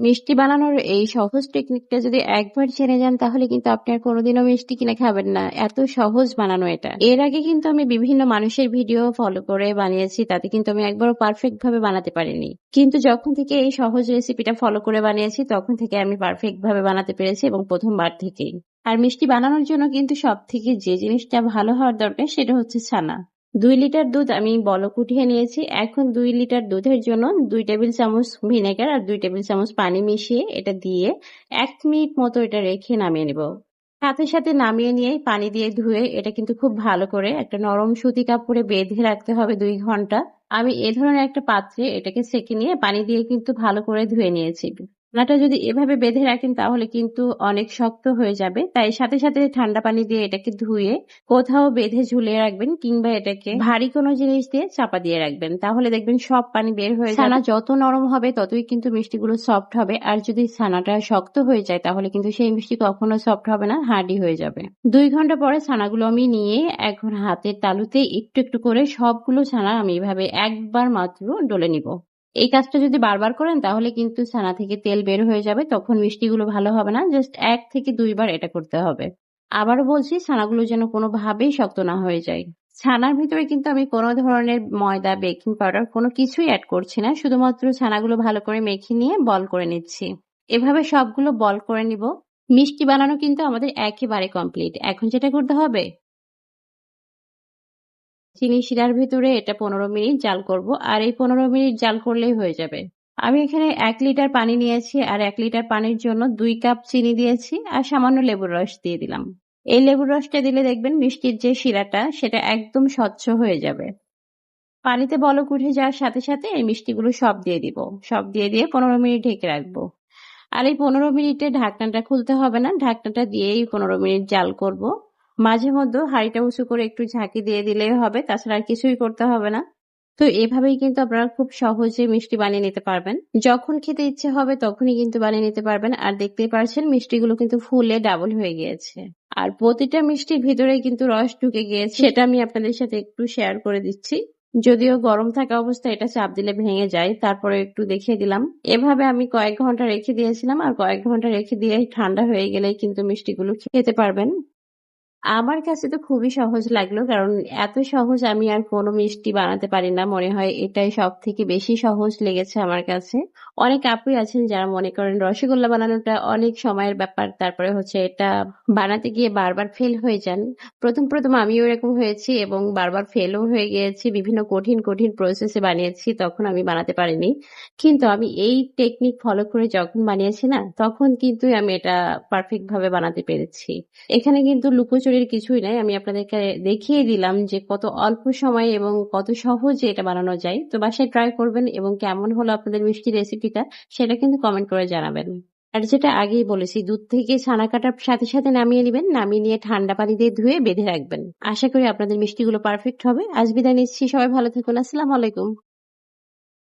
মিষ্টি বানানোর এই সহজ টেকনিকটা যদি একবার জেনে যান তাহলে কিন্তু আপনি আর কোনোদিনও মিষ্টি কিনে খাবেন না। এত সহজ বানানো এটা। এর আগে কিন্তু আমি বিভিন্ন মানুষের ভিডিও ফলো করে বানিয়েছি। তাতে কিন্তু আমি একবারও পারফেক্ট ভাবে বানাতে পারিনি। কিন্তু যখন থেকে এই সহজ রেসিপিটা ফলো করে বানিয়েছি তখন থেকে আমি পারফেক্ট ভাবে বানাতে পেরেছি এবং প্রথমবার থেকেই। আর মিষ্টি বানানোর জন্য কিন্তু সবথেকে যে জিনিসটা ভালো হওয়ার দরকার সেটা হচ্ছে ছানা। ২ লিটার দুধ আমি বলক উঠিয়ে নিয়েছি। এখন ২ লিটার দুধের জন্য ২ টেবিল চামচ ভিনেগার আর ২ টেবিল চামচ পানি মিশিয়ে এটা দিয়ে ১ মিনিট মতো এটা রেখে নামিয়ে নিব। সাথে সাথে নামিয়ে নিয়ে পানি দিয়ে ধুয়ে এটা কিন্তু খুব ভালো করে একটা নরম সুতি কাপড়ে বেঁধে রাখতে হবে ২ ঘন্টা। আমি এ ধরনের একটা পাত্রে এটাকে ছেঁকে নিয়ে পানি দিয়ে কিন্তু ভালো করে ধুয়ে নিয়েছি। ছানাটা যদি এভাবে বেঁধে রাখেন তাহলে কিন্তু অনেক শক্ত হয়ে যাবে। তাই সাথে সাথে ঠান্ডা পানি দিয়ে এটাকে ধুয়ে কোথাও বেঁধে ঝুলিয়ে রাখবেন কিংবা এটাকে ভারী কোনো জিনিস দিয়ে চাপা দিয়ে রাখবেন। তাহলে দেখবেন সব পানি বের হয়ে যাবে। ছানা যত নরম হবে ততই কিন্তু মিষ্টিগুলো সফট হবে। আর যদি ছানাটা শক্ত হয়ে যায় তাহলে কিন্তু সেই মিষ্টি কখনো সফট হবে না, হার্ডি হয়ে যাবে। ২ ঘন্টা পরে ছানাগুলো আমি নিয়ে এখন হাতের তালুতে একটু একটু করে সবগুলো ছানা আমি এভাবে একবার মাত্র ডলে নিব। এই কাজটা যদি বারবার করেন তাহলে কিন্তু ছানা থেকে তেল বের হয়ে যাবে, তখন মিষ্টিগুলো ভালো হবে না। জাস্ট ১ থেকে ২ বার এটা করতে হবে। আবারও বলছি, ছানাগুলো যেন কোনোভাবেই শক্ত না হয়ে যায়। ছানার ভিতরে কিন্তু আমি কোনো ধরনের ময়দা, বেকিং পাউডার কোনো কিছুই এড করছি না। শুধুমাত্র ছানাগুলো ভালো করে মেখে নিয়ে বল করে নিচ্ছি। এভাবে সবগুলো বল করে নিব। মিষ্টি বানানো কিন্তু আমাদের একেবারে কমপ্লিট। এখন যেটা করতে হবে, চিনি শিরার ভিতরে এটা ১৫ মিনিট জাল করব। আর এই ১৫ মিনিট জাল করলেই হয়ে যাবে। আমি এখানে ১ লিটার পানি নিয়েছি আর ১ লিটার পানির জন্য ২ কাপ চিনি দিয়েছি আর সামান্য লেবুর রস দিয়ে দিলাম। এই লেবুর রসটা দিলে দেখবেন মিষ্টির যে শিরাটা সেটা একদম স্বচ্ছ হয়ে যাবে। পানিতে বলক উঠে যাওয়ার সাথে সাথে এই মিষ্টিগুলো সব দিয়ে দিব। সব দিয়ে ১৫ মিনিট ঢেকে রাখবো। আর এই ১৫ মিনিটে ঢাকনাটা খুলতে হবে না। ঢাকনাটা দিয়েই ১৫ মিনিট জাল করব। মাঝে মধ্যে হাঁড়িটা উঁচু করে একটু ঝাঁকি দিয়ে দিলেই হবে। তাছাড়া আর কিছুই করতে হবে না। তো এভাবেই কিন্তু আপনারা খুব সহজে মিষ্টি বানিয়ে নিতে পারবেন। যখন খেতে ইচ্ছে হবে তখনই কিন্তু বানিয়ে নিতে পারবেন। আর দেখতেই পারছেন মিষ্টিগুলো কিন্তু ফুলে ডাবল হয়ে গিয়েছে। আর প্রতিটা মিষ্টির ভিতরেই কিন্তু রস ঢুকে গিয়েছে। সেটা আমি আপনাদের সাথে একটু শেয়ার করে দিচ্ছি। যদিও গরম থাকা অবস্থায় এটা চাপ দিলে ভেঙে যায়, তারপরে একটু দেখিয়ে দিলাম। এভাবে আমি কয়েক ঘন্টা রেখে দিয়েছিলাম আর কয়েক ঘন্টা রেখে দিয়ে ঠান্ডা হয়ে গেলেই কিন্তু মিষ্টিগুলো খেতে পারবেন। আমার কাছে তো খুবই সহজ লাগলো, কারণ এত সহজ আমি আর কোনো মিষ্টি বানাতে পারি না। মনে হয় এটাই সবথেকে বেশি সহজ লেগেছে আমার কাছে। অনেক আপুই আছেন যারা মনে করেন রসগোল্লা বানানোটা অনেক সময়ের ব্যাপার, তারপরে হচ্ছে এটা বানাতে গিয়ে বারবার ফেল হয়ে যান। প্রথম আমিও এরকম হয়েছি এবং বারবার ফেলও হয়ে গিয়েছি। বিভিন্ন কঠিন প্রসেসে বানিয়েছি, তখন আমি বানাতে পারিনি। কিন্তু আমি এই টেকনিক ফলো করে যখন বানিয়েছি না, তখন কিন্তু আমি এটা পারফেক্ট ভাবে বানাতে পেরেছি। এখানে কিন্তু লুকোচুরির কিছুই নাই। আমি আপনাদেরকে দেখিয়ে দিলাম যে কত অল্প সময়ে এবং কত সহজে এটা বানানো যায়। তো বাসায় ট্রাই করবেন এবং কেমন হলো আপনাদের মিষ্টি রেসিপিটা সেটা কিন্তু কমেন্ট করে জানাবেন। আর যেটা আগেই বলেছি, দুধ থেকে ছানা কাটার সাথে সাথে নামিয়ে নিবেন। নামিয়ে নিয়ে ঠান্ডা পানি দিয়ে ধুয়ে বেঁধে রাখবেন। আশা করি আপনাদের মিষ্টিগুলো পারফেক্ট হবে। আজ বিদায় নিচ্ছি। সবাই ভালো থাকুন। আসসালামু আলাইকুম।